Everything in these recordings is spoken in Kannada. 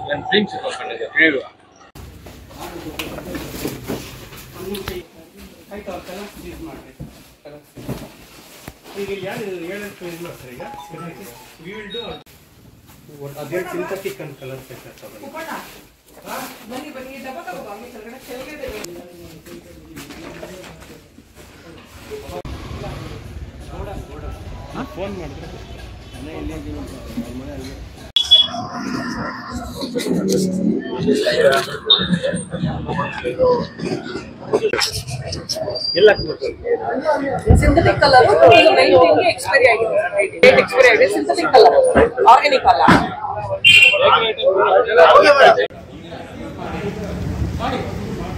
ನನ್ನ ಡ್ರೀಮ್ಸ್ ಪ್ರಿವ್ಯೂ ಆಯ್ತು ಅವ್ರು ಕಲರ್ಸ್ ಯೂಸ್ ಮಾಡಿರಿ ಈಗ ಯಾರು ಹೇಳೋಕ್ಕೆ ಇಲ್ಲ ಸರ್ ಈಗ ವಿ ವಿಲ್ ಡೂ ಅದೇ ಸಿಂಥೆಟಿಕ್ ಅಂತ ಕಲರ್ ಬೇಕಾಗ್ತದೆ ಬನ್ನಿ ಬನ್ನಿ ಡಬ್ಬ ತಗೋಬಾ ಅಲ್ಲಿ ಕೆಳಗಡೆ ಕೆಳಗಡೆ ಫೋನ್ ಮಾಡಿದ್ರೆ ಎಲ್ಲ ಸಿಂಥೆಟಿಕ್ ಕಲರ್ ಈಗ ಮೈಂಟೈನ್ ಎಕ್ಸ್ಪೈರಿ ಆಗಿದೆ ಡೇಟ್ ಎಕ್ಸ್ಪೈರಿ ಆಗಿದೆ ಸಿಂಥೆಟಿಕ್ ಕಲರ್ ಆರ್ಗಾನಿಕ್ ಅಲ್ಲ ಮಾಡಿ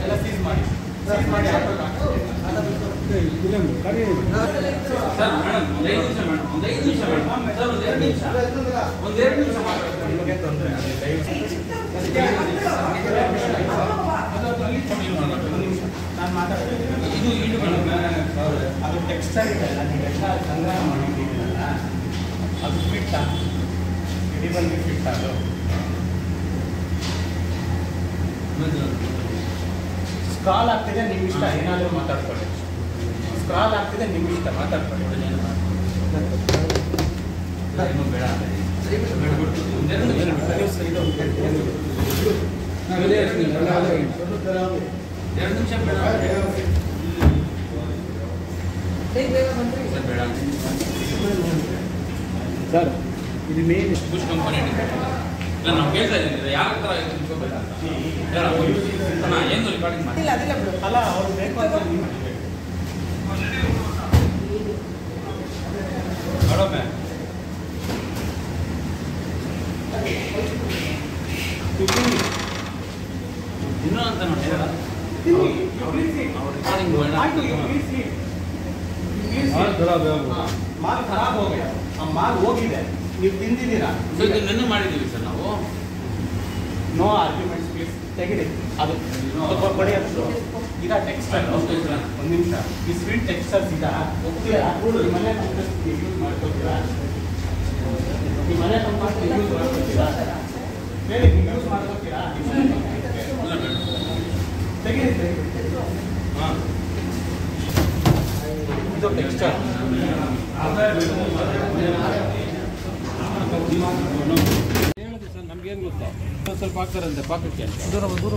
ಎಲ್ಲ ಸೀಸ್ ಮಾಡಿ ಸೀಸ್ ಮಾಡಿ ಸರ್ ಮೇಡಮ್ ಒಂದು 5 ನಿಮಿಷ ಒಂದೆರಡು ನಿಮಿಷ ಮಾತ್ರ ನಿಮಗೆ ತೊಂದರೆ ನಾನು ಮಾತಾಡ್ತೀನಿ ಇದು ಅದು ಟೆಕ್ಸ್ಟೈಲ್ ಇದೆಯಲ್ಲ ನೀವೆಲ್ಲ ಸಂಗ್ರಹ ಮಾಡಿದ್ದೀರಲ್ಲ ಅದು ಫಿಟ್ ಇಡಿಬಲ್ಗೆ ಫಿಟ್ ಅದು ಸ್ಕ್ರಾಲ್ ಆಗ್ತಿದೆ ನಿಮ್ಮ ಇಷ್ಟ ಏನಾದರೂ ಮಾತಾಡ್ಕೊಳ್ಳಿ ಸ್ಕ್ರಾಲ್ ಆಗ್ತಿದೆ ನಿಮ್ಮ ಇಷ್ಟ ಮಾತಾಡ್ಕೊಳ್ಳಿ ಸರ್ ಇದು ಮೇನ್ ಬುಷ್ ಕಂಪನಿ ಇಲ್ಲ ನಾವು ಕೇಳ್ತಾ ಇದ್ದೀವಿ ಯಾವ ಥರ ಏನು ರೆಕಾರ್ಡಿಂಗ್ ಮಾಡಿ ಅಲ್ಲ ಅವ್ರು ಬೇಕು ಅಂತ ನೋಡೋಣ ಇನ್ನೂ ಅಂತ ನೋಡಿ ಮಾಲ್ ಖರಾಬ್ ಹೋಗಿದೆ ಆ ಮಾಲ್ ಹೋಗಿದೆ ನೀವು ತಿಂದಿದ್ದೀರಾ ನೆನ್ನೆ ಮಾಡಿದ್ದೀವಿ ಸರ್ ನಾವು ನೋ ಆರ್ಗ್ಯುಮೆಂಟ್ಸ್ ಪ್ಲೀಸ್ ತೆಗಿರಿ ಅದು ಕೊಡಿ ಅದು ಇದಾ ಟೆಕ್ಸ್ಟೈಲ್ ಒಂದು ನಿಮಿಷ ಈ ಸ್ವೀಟ್ ಟೆಕ್ಸ್ಟೈಲ್ಸ್ ಇದಾ ಹೋಗ್ತೀರಾ ಈ ಮನೆ ಯೂಸ್ ಮಾಡ್ಕೊತೀರಾ ಈ ಮನೆ ಯೂಸ್ ಮಾಡ್ಕೊತೀರಾ ಹೇಳಿ ನೀವು ಯೂಸ್ ಮಾಡ್ಕೊತೀರಾ ತೆಗಿರಿ ಹಾಂ ಇದು ಟೆಕ್ಸ್ಟೈಲ್ ಹೇಳಿದೆ ಸರ್ ನಮ್ಗೇನು ಗೊತ್ತಾ ಸ್ವಲ್ಪ ಹಾಕ್ತಾರಂತೆ ಪಾಕೆಟ್ಗೆ ದೂರ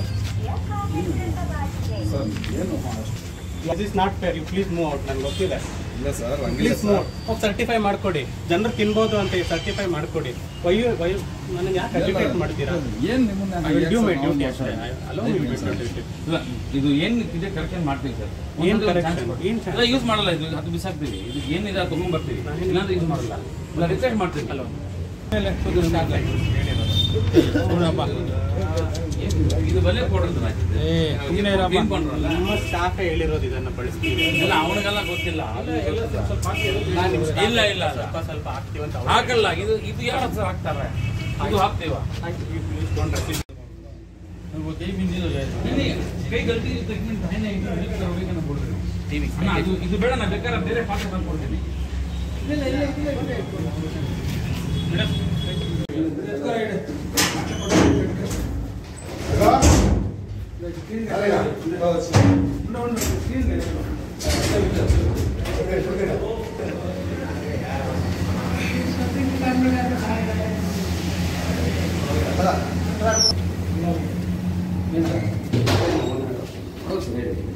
ಸರ್ ಏನು this is not fair you please move out ನನಗೆ ಗೊತ್ತಿದೆ ಇಲ್ಲ ಸರ್ ಪ್ಲೀಸ್ ಮೂವ್ ಹೋಗಿ ಸರ್ಟಿಫೈ ಮಾಡಿಕೊಡಿ ಜನರು ತಿನ್ಬೋದು ಅಂತ ಸರ್ಟಿಫೈ ಮಾಡಿಕೊಡಿ ವಯು ನನಗೆ ಯಾಕೆ ಅಡ್ವೊಕೇಟ್ ಮಾಡ್ತೀರಾ ಏನು ನಿಮ್ಮನ್ನ ಇದು ಏನು ಇದೆ ಕರೆಕ್ಷನ್ ಮಾಡ್ತೀವಿ ಸರ್ ಏನು ಕರೆಕ್ಷನ್ ಯೂಸ್ ಮಾಡಲ್ಲ ಇದು ಅದು ಬಿಸಾಕ್ತೀವಿ ಇದು ಏನಿದೆ ಅದು ತೊಗೊಂಡ್ಬರ್ತೀವಿ ಇಲ್ಲಾಂದ್ರೆ ಯೂಸ್ ಮಾಡಲ್ಲ ಇಲ್ಲ ರಿಕ್ವೆಸ್ಟ್ ಮಾಡ್ತೀವಿ ಹಲೋ ಇದು ಬೆಲೆ ಕೊಡೋದು ನಮ್ಮ ಸ್ಟಾಫ್ ಹೇಳಿರೋದು ಇದನ್ನ ಬಳಸ್ತೀವಿ ಇಲ್ಲ ಅವನಿಗೆಲ್ಲ ಗೊತ್ತಿಲ್ಲ ಇಲ್ಲ ಇಲ್ಲ ಸ್ವಲ್ಪ ಹಾಕ್ತೀವಂತ ಹಾಕಲ್ಲ ಇದು ಇದು ಯಾರು ಹತ್ರ ಹಾಕ್ತಾರೆ ಇದು ಹಾಕ್ತೀವ ಕೈ ಗಲ್ತಿ ಇದು ಬೇಡ ನಾ ಬೇಕಾದ್ರೆ ಬೇರೆ ಪಾತ್ರ ತಂದು ಕೊಡ್ತೀನಿ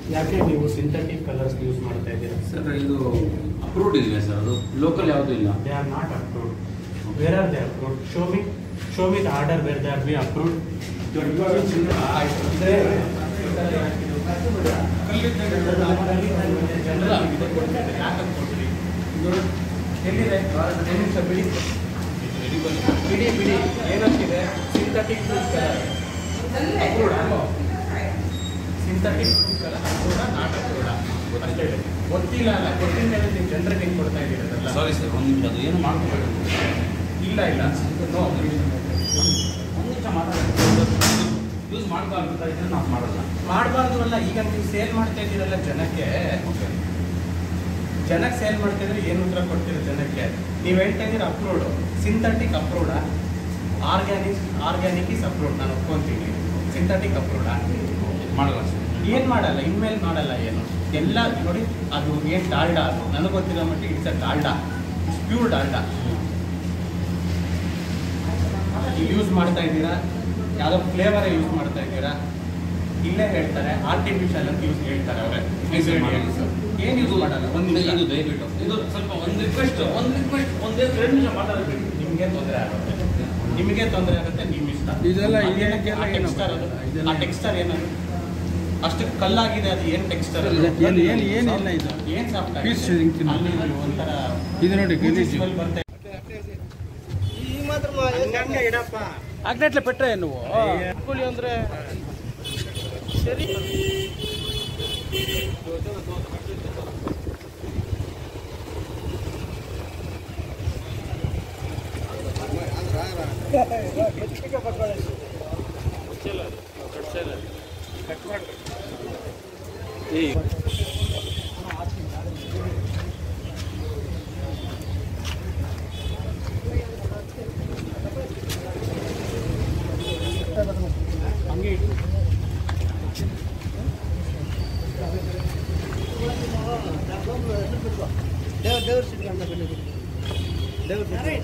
ಯಾಕೆ ನೀವು ಸಿಂಥೆಟಿಕ್ ಕಲರ್ಸ್ ಯೂಸ್ ಮಾಡ್ತಾ ಇದ್ದೀರಾ ಸರ್ ಇದು ಅಪ್ರೂವ್ಡ್ ಇದೆಯಾ ಸರ್ ಅದು ಲೋಕಲ್ ಯಾವುದೂ ಇಲ್ಲ they are not approved where are they approved show me the order where they are B approved ಎಲ್ಲಿದೆ ಬಿಡಿ ಬಿಡಿ ಏನಂತಿದೆ ಸಿಂಥೆಟಿಕ್ ಕಲರ್ ಸಿಂಥೆಟಿಕ್ ಕಲರ್ ಕೂಡ ನಾಟ್ ಅಪ್ರೂವ್ಡ್ ಅಷ್ಟೇ ಗೊತ್ತಿಲ್ಲ ಅಲ್ಲ ಗೊತ್ತಿಲ್ಲ ನೀವು ಜನರಿಗೆ ಹೆಂಗೆ ಕೊಡ್ತಾ ಇದ್ದೀರಲ್ಲ ಸಾರಿ ಸರ್ ಒಂದು ನಿಮಿಷ ಅದು ಏನು ಮಾಡ್ಕೋಬೇಕು ಇಲ್ಲ ಇಲ್ಲ ನೋ ಒಂದು ನಿಮಿಷ ಯೂಸ್ ಮಾಡಬಾರ್ದು ಅಂತ ಇದ್ರೆ ನಾವು ಮಾಡಲ್ಲ ಮಾಡಬಾರ್ದು ಅಲ್ಲ ಈಗ ನೀವು ಸೇಲ್ ಮಾಡ್ತಾ ಇದ್ದೀರಲ್ಲ ಜನಕ್ಕೆ ಸೇಲ್ ಮಾಡ್ತಾ ಇದ್ರೆ ಏನು ಉತ್ತರ ಕೊಡ್ತೀರ ಜನಕ್ಕೆ ನೀವು ಹೇಳ್ತಾ ಇದ್ದೀರ ಅಪ್ರೂವ್ಡ್ ಸಿಂಥೆಟಿಕ್ ಅಪ್ರೂವ್ಡಾ ಆರ್ಗ್ಯಾನಿಕ್ ಇಸ್ ಅಪ್ರೂವ್ಡ್, ನಾನು ಒಪ್ಕೊಂತೀನಿ. ಸಿಂಥೆಟಿಕ್ ಅಪ್ರೂವ್ಡ್ ಮಾಡಲ್ಲ ಸರ್. ಏನು ಮಾಡಲ್ಲ, ಇನ್ಮೇಲೆ ಮಾಡಲ್ಲ ಏನು ಎಲ್ಲ ನೋಡಿ. ಅದು ಏನು ಡಾಲ್ಡಾ, ಅದು ನನಗೆ ಗೊತ್ತಿರೋ ಮಟ್ಟಿಗೆ it's a Dalda, it's pure Dalda. ನೀವು ಯೂಸ್ ಮಾಡ್ತಾ ಇದ್ದೀರಾ, ಯಾವುದೋ ಫ್ಲೇವರೇ ಯೂಸ್ ಮಾಡ್ತಾ ಇದ್ದೀರಾ, ಇಲ್ಲೇ ಹೇಳ್ತಾರೆ ಆರ್ಟಿಫಿಷಿಯಲ್ ಅಂತ ಹೇಳ್ತಾರೆ ಅವರೇ. ಏನು ಯೂಸ್ ಮಾಡಲ್ಲ. ಇದು ದಯವಿಟ್ಟು ಇದು ಸ್ವಲ್ಪ ಒಂದು ರಿಕ್ವೆಸ್ಟ್ ಒಂದೇ 2 ನಿಮಿಷ ಮಾತಾಡಬೇಕು. ನಿಮಗೆ ತೊಂದರೆ ಆಗುತ್ತೆ, ನಿಮ್ಮ ಇಷ್ಟ. ಇದೆಲ್ಲ ಆ ಟೆಕ್ಸ್ಚರ್ ಏನದು ಅಷ್ಟು ಕಲ್ಲಾಗಿದೆ, ಅದು ಏನು ಟೆಕ್ಸ್ಚರ್, ಏನಿಲ್ಲ ಇದು ಏನು ಸಾಫ್ಟ್ ಪೀಸ್ ಒಂಥರ ಇದು ನೋಡಿ ಗಲೀಜು ಬರುತ್ತೆ. ಆಗ್ನೆಟ್ಲೆ ಪೆಟ್ರೆ ನೀವು ಹಾಕೊಳ್ಳಿ ಅಂದ್ರೆ ಸರಿ.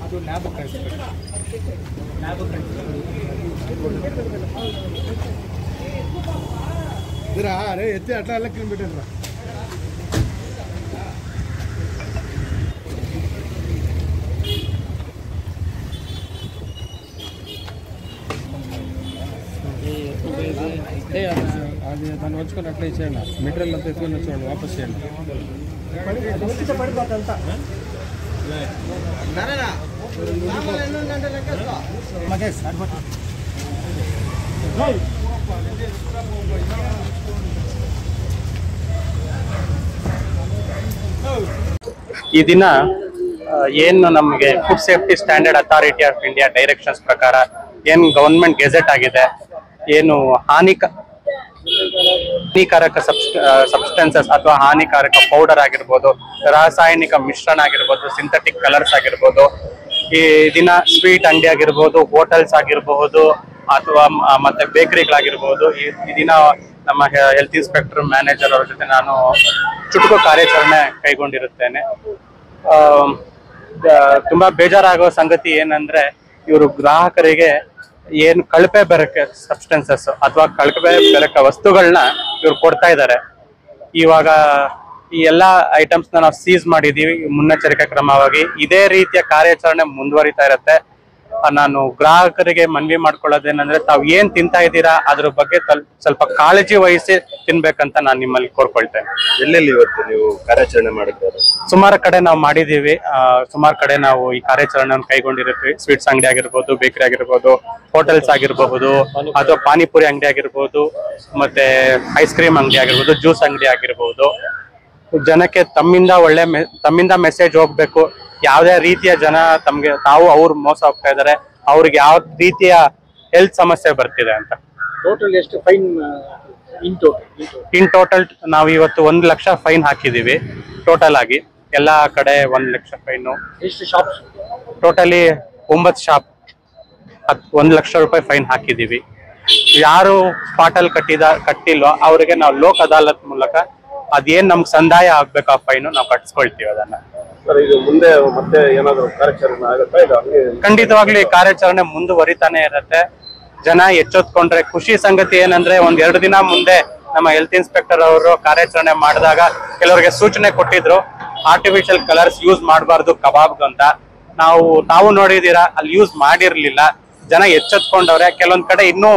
ಅದು ಲ್ಯಾಬ್ ಕಳಿಸ್ಬೇಕು. ಅರೆ ಎತ್ತಿ ಅಟ್ಲ ಎಲ್ಲ ಕ್ಲೀನ್ ಬಿಟ್ಟಿದ್ರ. అది దాన్ని వచ్చుకొని అట్లా ఇచ్చేయండి. మెటీరియల్ అంతా ఎత్తుకొని వచ్చేవాళ్ళు వాపస్ చేయండి. ಈ ದಿನ ಏನು ನಮಗೆ food safety standard authority of India directions ಪ್ರಕಾರ ಏನು ಗವರ್ಮೆಂಟ್ ಗೆಜೆಟ್ ಆಗಿದೆ, ಏನು ಹಾನಿಕಾರಕ ಸಬ್ಸ್ಟೆನ್ಸಸ್ ಅಥವಾ ಹಾನಿಕಾರಕ ಪೌಡರ್ ಆಗಿರ್ಬೋದು, ರಾಸಾಯನಿಕ ಮಿಶ್ರಣ ಆಗಿರ್ಬೋದು, ಸಿಂಥೆಟಿಕ್ ಕಲರ್ಸ್ ಆಗಿರ್ಬೋದು, ಈ ದಿನ ಸ್ವೀಟ್ ಅಂಗಡಿ ಆಗಿರ್ಬೋದು, ಹೋಟೆಲ್ಸ್ ಆಗಿರಬಹುದು ಅಥವಾ ಮತ್ತೆ ಬೇಕರಿಗಳಾಗಿರ್ಬೋದು, ಈ ದಿನ ನಮ್ಮ ಹೆಲ್ತ್ ಇನ್ಸ್ಪೆಕ್ಟರ್ ಮ್ಯಾನೇಜರ್ ಅವ್ರ ಜೊತೆ ನಾನು ಚುಟುಕು ಕಾರ್ಯಾಚರಣೆ ಕೈಗೊಂಡಿರುತ್ತೇನೆ. ತುಂಬಾ ಬೇಜಾರಾಗುವ ಸಂಗತಿ ಏನಂದ್ರೆ, ಇವರು ಗ್ರಾಹಕರಿಗೆ ಏನು ಕಳಪೆ ಬೆರಕೆ ಸಬ್ಸ್ಟೆನ್ಸಸ್ ಅಥವಾ ಕಳಪೆ ಬೆರಕೆ ವಸ್ತುಗಳನ್ನ ಇವ್ರು ಕೊಡ್ತಾ ಇದ್ದಾರೆ. ಇವಾಗ ಈ ಎಲ್ಲಾ ಐಟಮ್ಸ್ ನಾವು ಸೀಸ್ ಮಾಡಿದೀವಿ ಮುನ್ನೆಚ್ಚರಿಕೆ ಕ್ರಮವಾಗಿ. ಇದೇ ರೀತಿಯ ಕಾರ್ಯಾಚರಣೆ ಮುಂದುವರಿತಾ ಇರುತ್ತೆ. ನಾನು ಗ್ರಾಹಕರಿಗೆ ಮನವಿ ಮಾಡ್ಕೊಳ್ಳೋದೇನಂದ್ರೆ, ತಾವು ಏನ್ ತಿಂತಾ ಇದ್ದೀರಾ ಅದ್ರ ಬಗ್ಗೆ ಸ್ವಲ್ಪ ಕಾಳಜಿ ವಹಿಸಿ ತಿನ್ಬೇಕಂತ ನಾನು ನಿಮ್ಮಲ್ಲಿ ಕೋರ್ಕೊಳ್ತೇನೆ. ಎಲ್ಲೆಲ್ಲಿ ಇವತ್ತು ನೀವು ಕಾರ್ಯಾಚರಣೆ ಮಾಡಿದ್ದಾರೆ? ಸುಮಾರು ಕಡೆ ನಾವು ಮಾಡಿದೀವಿ. ಸುಮಾರು ಕಡೆ ನಾವು ಈ ಕಾರ್ಯಾಚರಣೆಯನ್ನು ಕೈಗೊಂಡಿರ್ತೀವಿ. ಸ್ವೀಟ್ಸ್ ಅಂಗಡಿ ಆಗಿರ್ಬೋದು, ಬೇಕರಿ ಆಗಿರ್ಬೋದು, ಹೋಟೆಲ್ಸ್ ಆಗಿರಬಹುದು, ಅಥವಾ ಪಾನಿಪುರಿ ಅಂಗಡಿ ಆಗಿರ್ಬೋದು, ಮತ್ತೆ ಐಸ್ ಕ್ರೀಮ್ ಅಂಗಡಿ ಆಗಿರ್ಬೋದು, ಜ್ಯೂಸ್ ಅಂಗಡಿ ಆಗಿರ್ಬೋದು. ಜನಕ್ಕೆ ತಮ್ಮಿಂದ ಮೆಸೇಜ್ ಹೋಗ್ಬೇಕು. ಯಾವುದೇ ರೀತಿಯ ಜನ ತಾವು ಅವ್ರು ಮೋಸ ಹೋಗ್ತಾ ಇದಾರೆ, ಅವ್ರಿಗೆ ಯಾವ ರೀತಿಯ ಹೆಲ್ತ್ ಸಮಸ್ಯೆ ಬರ್ತಿದೆ ಅಂತ. ಟೋಟಲ್ ಎಷ್ಟು ಫೈನ್ ಇನ್ ಟೋಟಲ್ ನಾವು ಇವತ್ತು 1 ಲಕ್ಷ ಫೈನ್ ಹಾಕಿದೀವಿ. ಟೋಟಲ್ ಆಗಿ ಎಲ್ಲಾ ಕಡೆ 1 ಲಕ್ಷ ಫೈನು. ಎಷ್ಟು ಶಾಪ್ಸ್? ಟೋಟಲಿ 9 ಶಾಪ್ 1 ಲಕ್ಷ ರೂಪಾಯಿ ಫೈನ್ ಹಾಕಿದೀವಿ. ಯಾರು ಸ್ಪಾಟಲ್ಲಿ ಕಟ್ಟಿಲ್ವೋ ಅವ್ರಿಗೆ ನಾವು ಲೋಕ್ ಅದಾಲತ್ ಮೂಲಕ ಅದೇನ್ ನಮ್ಗೆ ಸಂದಾಯ ಆಗ್ಬೇಕು ಆ ಫೈನು ನಾವು ಕಟ್ಸ್ಕೊಳ್ತೀವಿ. ಅದನ್ನ ಇದು ಮುಂದೆ ಮತ್ತೆ ಏನಾದ್ರು ಕಾರ್ಯಾಚರಣೆ ಆಗುತ್ತಾ? ಖಂಡಿತವಾಗ್ಲೂ ಈ ಕಾರ್ಯಾಚರಣೆ ಮುಂದುವರಿತಾನೆ ಇರುತ್ತೆ. ಜನ ಎಚ್ಚೆತ್ಕೊಂಡ್ರೆ ಖುಷಿ ಸಂಗತಿ ಏನಂದ್ರೆ, 1-2 ದಿನ ಮುಂದೆ ನಮ್ಮ ಹೆಲ್ತ್ ಇನ್ಸ್ಪೆಕ್ಟರ್ ಅವರು ಕಾರ್ಯಾಚರಣೆ ಮಾಡಿದಾಗ ಕೆಲವರಿಗೆ ಸೂಚನೆ ಕೊಟ್ಟಿದ್ರು, ಆರ್ಟಿಫಿಷಿಯಲ್ ಕಲರ್ಸ್ ಯೂಸ್ ಮಾಡಬಾರ್ದು ಕಬಾಬ್ ಅಂತ. ತಾವು ನೋಡಿದೀರಾ, ಅಲ್ಲಿ ಯೂಸ್ ಮಾಡಿರ್ಲಿಲ್ಲ. ಜನ ಎಚ್ಚೆತ್ಕೊಂಡವ್ರೆ. ಕೆಲವೊಂದ್ ಕಡೆ ಇನ್ನೂ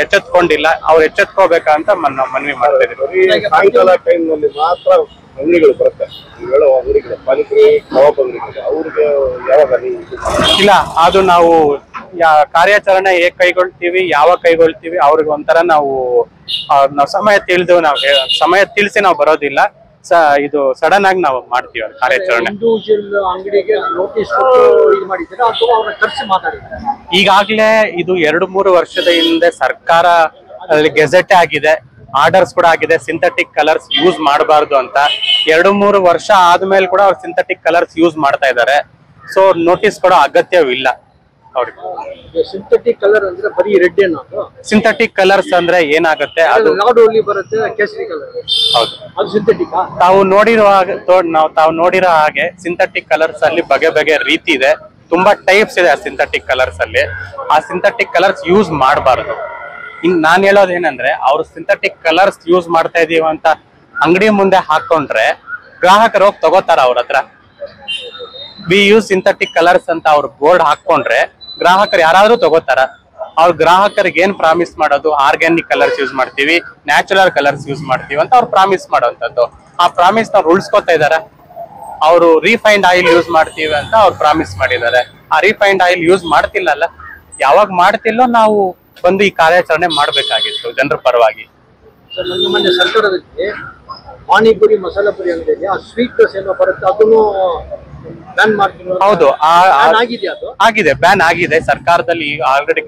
ಎಚ್ಚೆತ್ಕೊಂಡಿಲ್ಲ. ಅವ್ರು ಎಚ್ಚೆತ್ಕೋಬೇಕಂತ ಮನವಿ ಮಾಡ್ತಿದ್ದೀವಿ. ಸಾಯಂಕಾಲ ಟೈಮ್ ನಲ್ಲಿ ಮಾತ್ರ ಅಂಗಡಿಗಳು ಬರುತ್ತೆ, ಹೇಳೋ ಅಂಗಡಿಗಳು, ಪಾನಿಪುರಿ ಕಬಾಬ್ ಅಂಗಡಿಗಳು, ಅವ್ರಿಗೆ ಯಾವಾಗ ಇಲ್ಲ, ಅದು ನಾವು ಕಾರ್ಯಾಚರಣೆ ಹೇಗ್ ಕೈಗೊಳ್ತೀವಿ, ಯಾವಾಗ ಕೈಗೊಳ್ತೀವಿ, ಅವ್ರಿಗೆ ಒಂಥರ ನಾವು ಸಮಯ ತಿಳಿಸಿ ನಾವು ಬರೋದಿಲ್ಲ. ಇದು ಸಡನ್ ಆಗಿ ನಾವು ಮಾಡ್ತೀವಿ ಕಾರ್ಯಾಚರಣೆ. ಈಗಾಗ್ಲೇ ಇದು 2-3 ವರ್ಷದ ಹಿಂದೆ ಸರ್ಕಾರ ಗೆಜೆಟ್ ಆಗಿದೆ, ಆರ್ಡರ್ಸ್ ಕೂಡ ಆಗಿದೆ, ಸಿಂಥೆಟಿಕ್ ಕಲರ್ಸ್ ಯೂಸ್ ಮಾಡಬಾರ್ದು ಅಂತ. 2-3 ವರ್ಷ ಆದ್ಮೇಲೆ ಕೂಡ ಅವ್ರು ಸಿಂಥೆಟಿಕ್ ಕಲರ್ಸ್ ಯೂಸ್ ಮಾಡ್ತಾ ಇದ್ದಾರೆ. ಸೊ ನೋಟಿಸ್ ಕೊಡೋ ಅಗತ್ಯವಿಲ್ಲ. ಸಿಂಥೆಟಿಕ್ ಕಲರ್ ಅಂದ್ರೆ ಬರೀ ರೆಡ್ ಏನು ಸಿಂಥೆಟಿಕ್ ಕಲರ್ಸ್ ಅಂದ್ರೆ ಏನಾಗುತ್ತೆ ಅದು ಲಾಡ್ ಓನ್ಲಿ ಬರುತ್ತೆ ಕೇಸರಿ ಕಲರ್. ಹೌದು, ಅದು ಸಿಂಥೆಟಿಕ್. ತಾವು ನೋಡಿರೋ ಹಾಗೆ ಸಿಂಥೆಟಿಕ್ ಕಲರ್ಸ್ ಅಲ್ಲಿ ಬಗೆ ಬಗೆ ರೀತಿ ಇದೆ, ತುಂಬಾ ಟೈಪ್ಸ್ ಇದೆ ಆ ಸಿಂಥೆಟಿಕ್ ಕಲರ್ಸ್ ಅಲ್ಲಿ. ಆ ಸಿಂಥೆಟಿಕ್ ಕಲರ್ಸ್ ಯೂಸ್ ಮಾಡಬಾರದು. ಇನ್ ನಾನ್ ಹೇಳೋದು ಏನಂದ್ರೆ, ಅವ್ರು ಸಿಂಥೆಟಿಕ್ ಕಲರ್ಸ್ ಯೂಸ್ ಮಾಡ್ತಾ ಇದೀವ ಅಂತ ಅಂಗಡಿ ಮುಂದೆ ಹಾಕೊಂಡ್ರೆ ಗ್ರಾಹಕರು ಹೋಗಿ ತಗೋತಾರ ಅವ್ರ ಹತ್ರ. ವಿ ಯೂಸ್ ಸಿಂಥೆಟಿಕ್ ಕಲರ್ಸ್ ಅಂತ ಅವ್ರ ಬೋರ್ಡ್ ಹಾಕೊಂಡ್ರೆ ಗ್ರಾಹಕರು ಯಾರಾದ್ರೂ ತಗೋತಾರ? ಅವ್ರ ಗ್ರಾಹಕರಿಗೆ ಏನ್ ಪ್ರಾಮಿಸ್ ಮಾಡೋದು, ಆರ್ಗ್ಯಾನಿಕ್ ಕಲರ್ಸ್ ಯೂಸ್ ಮಾಡ್ತೀವಿ, ನ್ಯಾಚುರಲ್ ಕಲರ್ಸ್ ಯೂಸ್ ಮಾಡ್ತೀವಿ ಅಂತ ಅವ್ರು ಪ್ರಾಮಿಸ್ ಮಾಡೋಂಥದ್ದು. ಆ ಪ್ರಾಮಿಸ್ ಅವ್ರು ಉಳಿಸ್ಕೊತಾ ಇದಾರ. ಅವರು ರಿಫೈನ್ಡ್ ಆಯಿಲ್ ಯೂಸ್ ಮಾಡ್ತೀವಿ ಅಂತ ಅವ್ರು ಪ್ರಾಮಿಸ್ ಮಾಡಿದ್ದಾರೆ. ಆ ರಿಫೈನ್ಡ್ ಆಯಿಲ್ ಯೂಸ್ ಮಾಡ್ತಿಲ್ಲಲ್ಲ, ಯಾವಾಗ ಮಾಡ್ತಿಲ್ಲೋ ನಾವು ಬಂದು ಈ ಕಾರ್ಯಾಚರಣೆ ಮಾಡ್ಬೇಕಾಗಿತ್ತು ಜನರ ಪರವಾಗಿ. ಮೊನ್ನೆ ಸರ್ಕಾರದಲ್ಲಿ ಪಾನಿಪುರಿ ಮಸಾಲಾ ಪುರಿ ಅಂಗಡಿಯಲ್ಲಿ ಆ ಸ್ವೀಟ್ ದೋಸೆ ಏನೋ ಬರುತ್ತೆ, ಅದನ್ನು ಬ್ಯಾನ್ ಮಾಡ್ತೀನಿ. ಹೌದು, ಆಗಿದೆಯಾ? ಅದು ಆಗಿದೆ, ಬ್ಯಾನ್ ಆಗಿದೆ ಸರ್ಕಾರದಲ್ಲಿ ಈಗ already.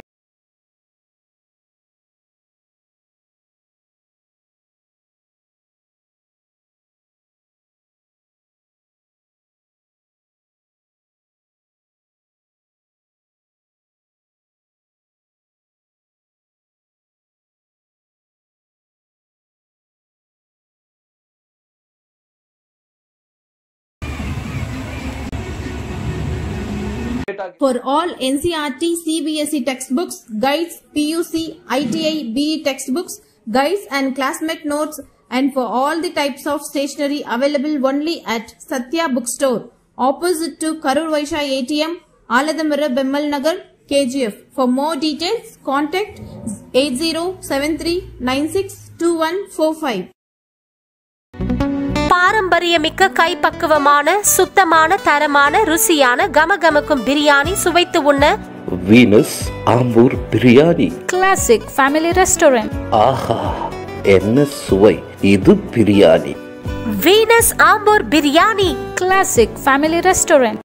For all NCERT, CBSE textbooks, guides, PUC, ITI, BE textbooks, guides and classmate notes, and for all the types of stationery available only at Satya Bookstore, opposite to Karur Vaishya ATM, Aladamara, Bemmal Nagar, KGF. For more details, contact 8073962145. பாரம்பரியமிக்க கைப்பக்குவமான சுத்தமான தரமான ருசியான கமகமக்கும் பிரியாணி சுவைத்து உண்ண Venus Ambur biryani classic family restaurant. ஆஹா, என்ன சுவை! இது biryani. Venus Ambur biryani classic family restaurant.